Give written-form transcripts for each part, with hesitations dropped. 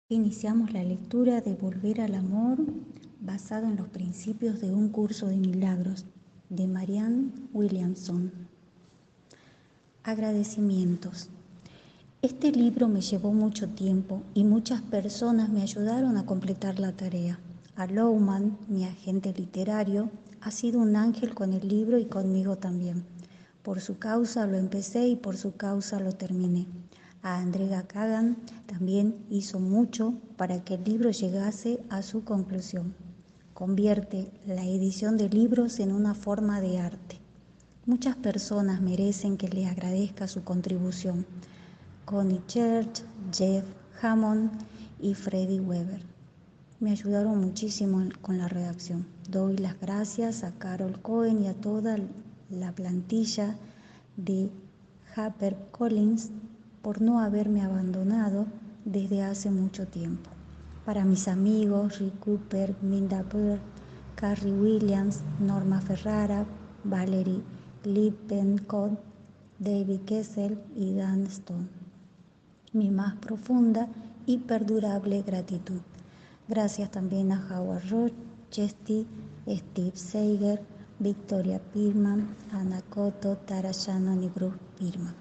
Iniciamos la lectura de Volver al Amor, basado en los principios de un curso de milagros, de Marianne Williamson. Agradecimientos. Este libro me llevó mucho tiempo y muchas personas me ayudaron a completar la tarea. A Lowman, mi agente literario, ha sido un ángel con el libro y conmigo también. Por su causa lo empecé y por su causa lo terminé. A Andrea Kagan también hizo mucho para que el libro llegase a su conclusión. Convierte la edición de libros en una forma de arte. Muchas personas merecen que le agradezca su contribución. Connie Church, Jeff Hammond y Freddie Weber me ayudaron muchísimo con la redacción. Doy las gracias a Carol Cohen y a toda la plantilla de HarperCollins por no haberme abandonado desde hace mucho tiempo. Para mis amigos Rick Cooper, Minda Bird, Carrie Williams, Norma Ferrara, Valerie Lippencott, David Kessel y Dan Stone, mi más profunda y perdurable gratitud. Gracias también a Howard Rochester, Steve Seiger, Victoria Pirman, Ana Cotto, Tara Shannon y Bruce Pirman.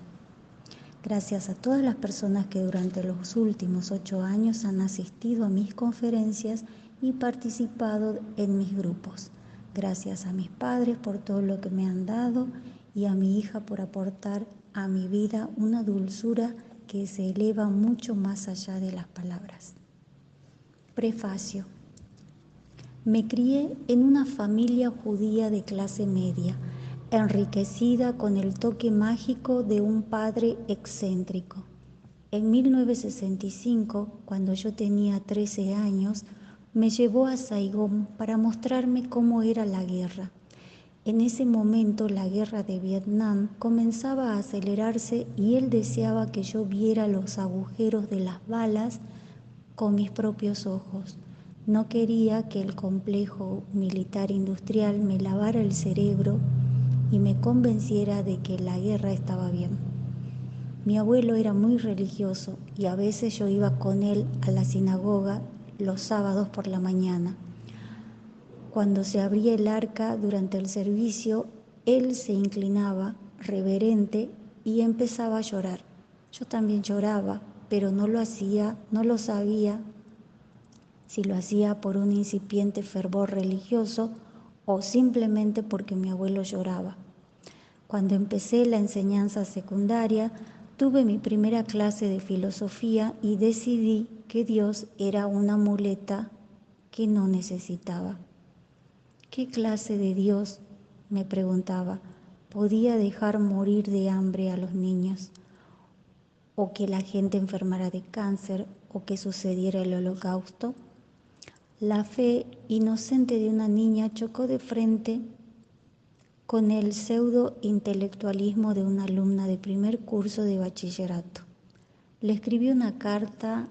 Gracias a todas las personas que durante los últimos 8 años han asistido a mis conferencias y participado en mis grupos. Gracias a mis padres por todo lo que me han dado y a mi hija por aportar a mi vida una dulzura que se eleva mucho más allá de las palabras. Prefacio. Me crié en una familia judía de clase media, enriquecida con el toque mágico de un padre excéntrico. En 1965, cuando yo tenía 13 años, me llevó a Saigón para mostrarme cómo era la guerra. En ese momento la guerra de Vietnam comenzaba a acelerarse y él deseaba que yo viera los agujeros de las balas con mis propios ojos. No quería que el complejo militar industrial me lavara el cerebro y me convenciera de que la guerra estaba bien. Mi abuelo era muy religioso y a veces yo iba con él a la sinagoga los sábados por la mañana. Cuando se abría el arca durante el servicio, él se inclinaba, reverente, y empezaba a llorar. Yo también lloraba, pero no lo sabía si lo hacía por un incipiente fervor religioso o simplemente porque mi abuelo lloraba. Cuando empecé la enseñanza secundaria, tuve mi primera clase de filosofía y decidí que Dios era una muleta que no necesitaba. ¿Qué clase de Dios, me preguntaba, podía dejar morir de hambre a los niños? ¿O que la gente enfermara de cáncer? ¿O que sucediera el holocausto? La fe inocente de una niña chocó de frente con el pseudo-intelectualismo de una alumna de primer curso de bachillerato. Le escribí una carta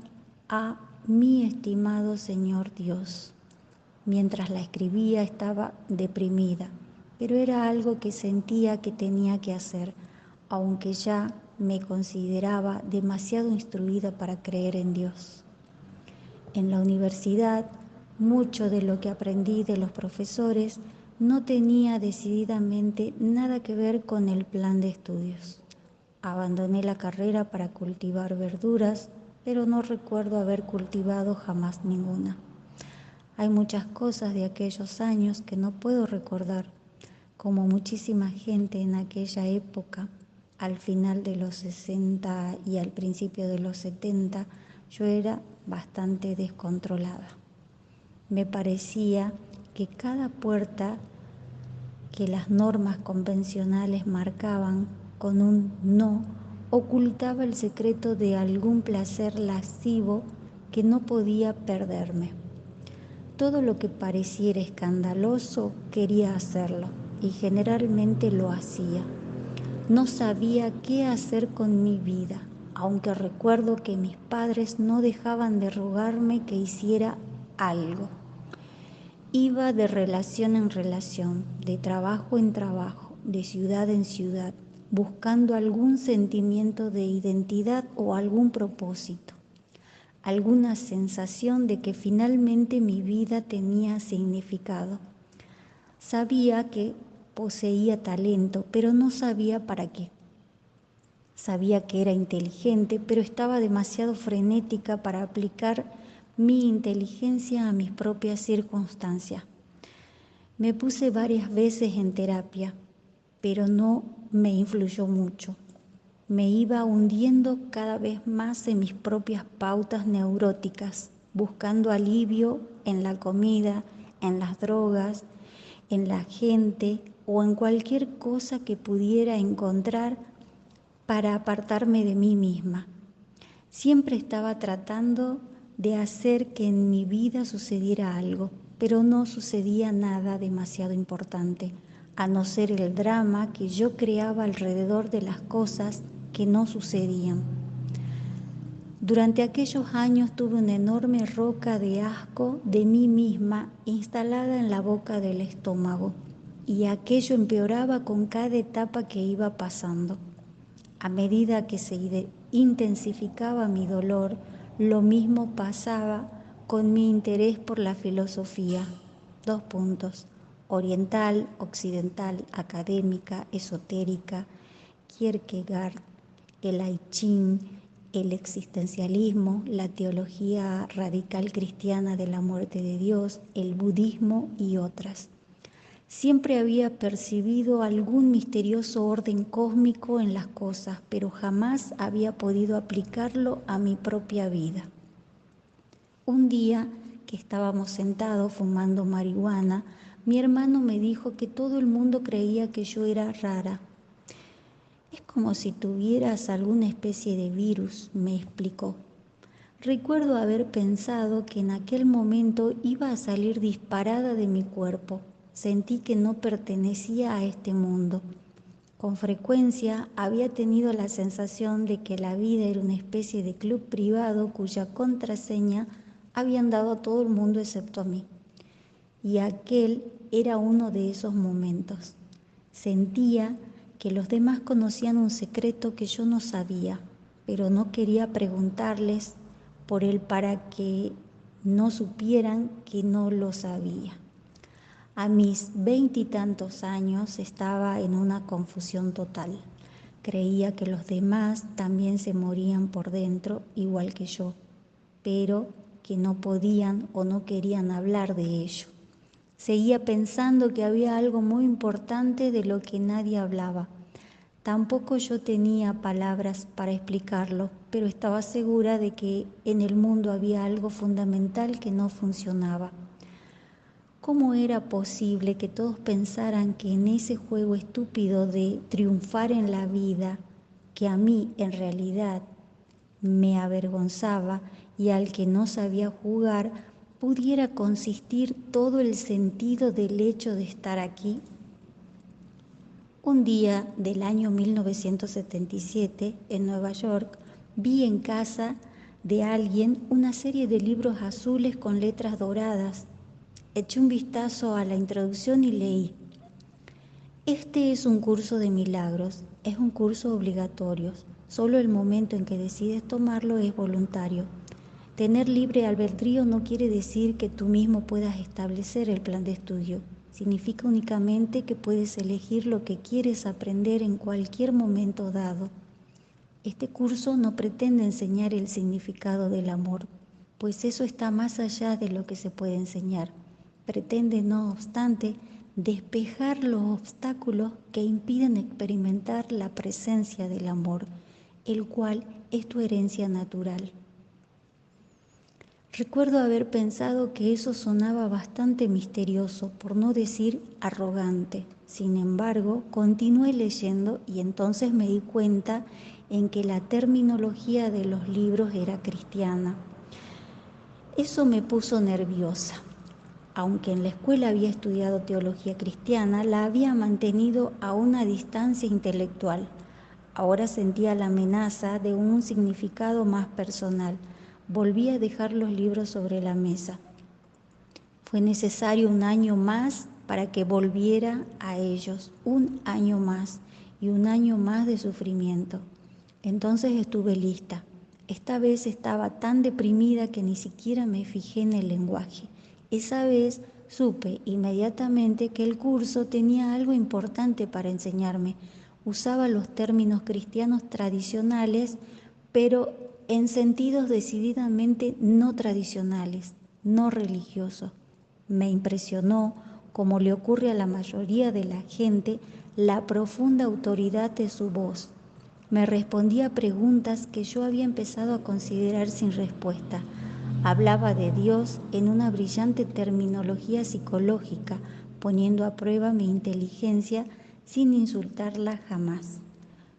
a mi estimado Señor Dios. Mientras la escribía estaba deprimida, pero era algo que sentía que tenía que hacer, aunque ya me consideraba demasiado instruida para creer en Dios. En la universidad, mucho de lo que aprendí de los profesores no tenía decididamente nada que ver con el plan de estudios. Abandoné la carrera para cultivar verduras, pero no recuerdo haber cultivado jamás ninguna. Hay muchas cosas de aquellos años que no puedo recordar, como muchísima gente en aquella época, al final de los 60 y al principio de los 70, yo era bastante descontrolada. Me parecía que cada puerta que las normas convencionales marcaban con un no ocultaba el secreto de algún placer lascivo que no podía perderme. Todo lo que pareciera escandaloso quería hacerlo y generalmente lo hacía. No sabía qué hacer con mi vida, aunque recuerdo que mis padres no dejaban de rogarme que hiciera algo. Iba de relación en relación, de trabajo en trabajo, de ciudad en ciudad, buscando algún sentimiento de identidad o algún propósito. alguna sensación de que finalmente mi vida tenía significado. Sabía que poseía talento, pero no sabía para qué. Sabía que era inteligente, pero estaba demasiado frenética para aplicar mi inteligencia a mis propias circunstancias. Me puse varias veces en terapia, pero no me influyó mucho. Me iba hundiendo cada vez más en mis propias pautas neuróticas, buscando alivio en la comida, en las drogas, en la gente o en cualquier cosa que pudiera encontrar para apartarme de mí misma. Siempre estaba tratando de hacer que en mi vida sucediera algo, pero no sucedía nada demasiado importante, a no ser el drama que yo creaba alrededor de las cosas que no sucedían. Durante aquellos años tuve una enorme roca de asco de mí misma instalada en la boca del estómago, y aquello empeoraba con cada etapa que iba pasando. A medida que se intensificaba mi dolor, lo mismo pasaba con mi interés por la filosofía. Oriental, occidental, académica, esotérica, Kierkegaard, el I Ching, el existencialismo, la teología radical cristiana de la muerte de Dios, el budismo y otras. Siempre había percibido algún misterioso orden cósmico en las cosas, pero jamás había podido aplicarlo a mi propia vida. Un día que estábamos sentados fumando marihuana, mi hermano me dijo que todo el mundo creía que yo era rara. Es como si tuvieras alguna especie de virus, me explicó. Recuerdo haber pensado que en aquel momento iba a salir disparada de mi cuerpo. Sentí que no pertenecía a este mundo. Con frecuencia había tenido la sensación de que la vida era una especie de club privado cuya contraseña habían dado a todo el mundo excepto a mí. Y aquel era uno de esos momentos. Sentía que los demás conocían un secreto que yo no sabía, pero no quería preguntarles por él para que no supieran que no lo sabía. A mis 20 y tantos años estaba en una confusión total. Creía que los demás también se morían por dentro, igual que yo, pero que no podían o no querían hablar de ello. Seguía pensando que había algo muy importante de lo que nadie hablaba. Tampoco yo tenía palabras para explicarlo, pero estaba segura de que en el mundo había algo fundamental que no funcionaba. ¿Cómo era posible que todos pensaran que en ese juego estúpido de triunfar en la vida, que a mí en realidad me avergonzaba y al que no sabía jugar, pudiera consistir todo el sentido del hecho de estar aquí? Un día del año 1977, en Nueva York, vi en casa de alguien una serie de libros azules con letras doradas. Eché un vistazo a la introducción y leí: este es un curso de milagros, es un curso obligatorio. Solo el momento en que decides tomarlo es voluntario. Tener libre albedrío no quiere decir que tú mismo puedas establecer el plan de estudio. Significa únicamente que puedes elegir lo que quieres aprender en cualquier momento dado. Este curso no pretende enseñar el significado del amor, pues eso está más allá de lo que se puede enseñar. Pretende, no obstante, despejar los obstáculos que impiden experimentar la presencia del amor, el cual es tu herencia natural. Recuerdo haber pensado que eso sonaba bastante misterioso, por no decir arrogante. Sin embargo, continué leyendo y entonces me di cuenta en que la terminología de los libros era cristiana. Eso me puso nerviosa. Aunque en la escuela había estudiado teología cristiana, la había mantenido a una distancia intelectual. Ahora sentía la amenaza de un significado más personal. Volví a dejar los libros sobre la mesa. Fue necesario un año más para que volviera a ellos, un año más y un año más de sufrimiento. Entonces estuve lista. Esta vez estaba tan deprimida que ni siquiera me fijé en el lenguaje. Esa vez supe inmediatamente que el curso tenía algo importante para enseñarme. Usaba los términos cristianos tradicionales, pero en sentidos decididamente no tradicionales, no religiosos. Me impresionó, como le ocurre a la mayoría de la gente, la profunda autoridad de su voz. Me respondía a preguntas que yo había empezado a considerar sin respuesta. Hablaba de Dios en una brillante terminología psicológica, poniendo a prueba mi inteligencia sin insultarla jamás.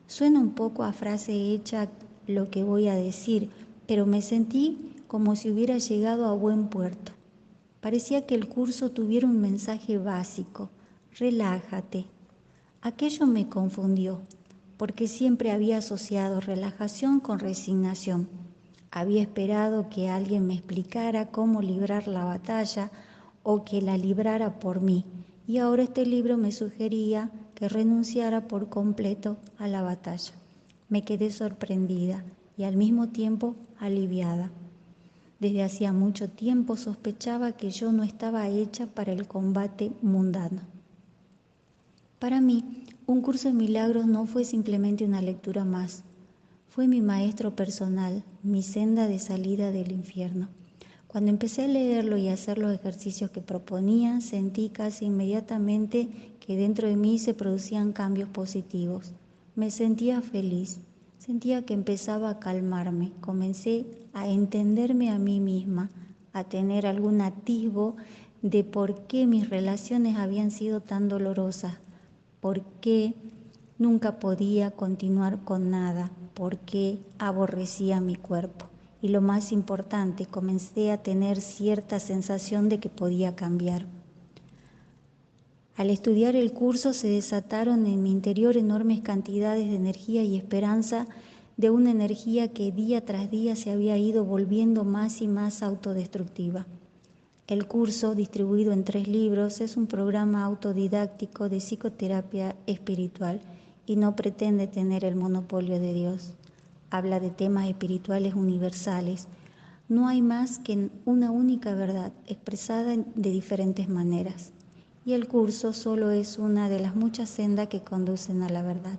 Suena un poco a frase hecha lo que voy a decir, pero me sentí como si hubiera llegado a buen puerto. Parecía que el curso tuviera un mensaje básico: relájate. Aquello me confundió, porque siempre había asociado relajación con resignación. Había esperado que alguien me explicara cómo librar la batalla o que la librara por mí, y ahora este libro me sugería que renunciara por completo a la batalla. Me quedé sorprendida y al mismo tiempo aliviada. Desde hacía mucho tiempo sospechaba que yo no estaba hecha para el combate mundano. Para mí, un curso de milagros no fue simplemente una lectura más. Fue mi maestro personal, mi senda de salida del infierno. Cuando empecé a leerlo y a hacer los ejercicios que proponía, sentí casi inmediatamente que dentro de mí se producían cambios positivos. Me sentía feliz, sentía que empezaba a calmarme, comencé a entenderme a mí misma, a tener algún atisbo de por qué mis relaciones habían sido tan dolorosas, por qué nunca podía continuar con nada, por qué aborrecía mi cuerpo. Y lo más importante, comencé a tener cierta sensación de que podía cambiar. Al estudiar el curso se desataron en mi interior enormes cantidades de energía y esperanza, de una energía que día tras día se había ido volviendo más y más autodestructiva. El curso, distribuido en 3 libros, es un programa autodidáctico de psicoterapia espiritual y no pretende tener el monopolio de Dios. Habla de temas espirituales universales. No hay más que una única verdad expresada de diferentes maneras. Y el curso solo es una de las muchas sendas que conducen a la verdad.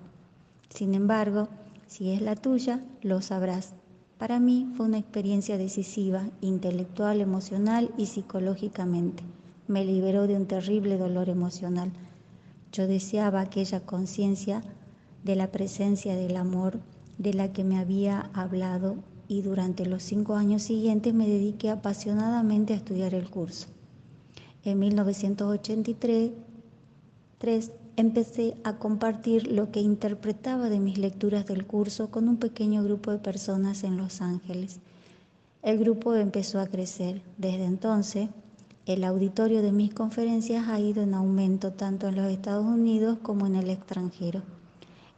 Sin embargo, si es la tuya, lo sabrás. Para mí fue una experiencia decisiva, intelectual, emocional y psicológicamente. Me liberó de un terrible dolor emocional. Yo deseaba aquella conciencia de la presencia del amor de la que me había hablado, y durante los 5 años siguientes me dediqué apasionadamente a estudiar el curso. En 1983 empecé a compartir lo que interpretaba de mis lecturas del curso con un pequeño grupo de personas en Los Ángeles. El grupo empezó a crecer. Desde entonces, el auditorio de mis conferencias ha ido en aumento tanto en los Estados Unidos como en el extranjero.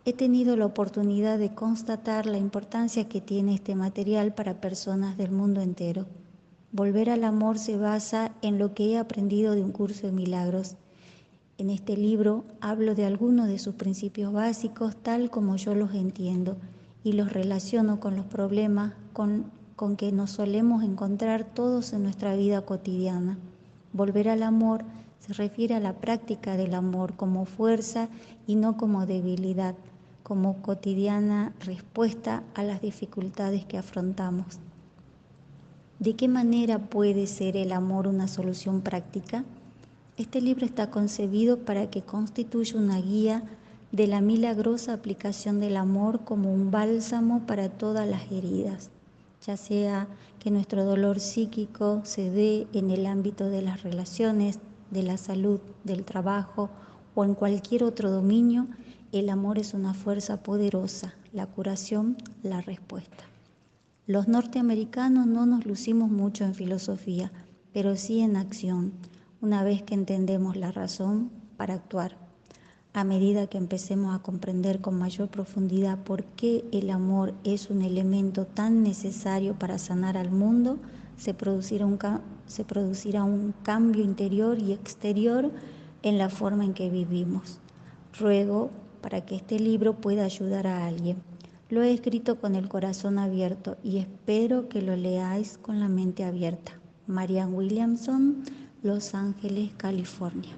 He tenido la oportunidad de constatar la importancia que tiene este material para personas del mundo entero. Volver al amor se basa en lo que he aprendido de un curso de milagros. En este libro hablo de algunos de sus principios básicos tal como yo los entiendo y los relaciono con los problemas con que nos solemos encontrar todos en nuestra vida cotidiana. Volver al amor se refiere a la práctica del amor como fuerza y no como debilidad, como cotidiana respuesta a las dificultades que afrontamos. ¿De qué manera puede ser el amor una solución práctica? Este libro está concebido para que constituya una guía de la milagrosa aplicación del amor como un bálsamo para todas las heridas, ya sea que nuestro dolor psíquico se dé en el ámbito de las relaciones, de la salud, del trabajo o en cualquier otro dominio. El amor es una fuerza poderosa, la curación, la respuesta. Los norteamericanos no nos lucimos mucho en filosofía, pero sí en acción, una vez que entendemos la razón para actuar. A medida que empecemos a comprender con mayor profundidad por qué el amor es un elemento tan necesario para sanar al mundo, se producirá un cambio interior y exterior en la forma en que vivimos. Ruego para que este libro pueda ayudar a alguien. Lo he escrito con el corazón abierto y espero que lo leáis con la mente abierta. Marianne Williamson, Los Ángeles, California.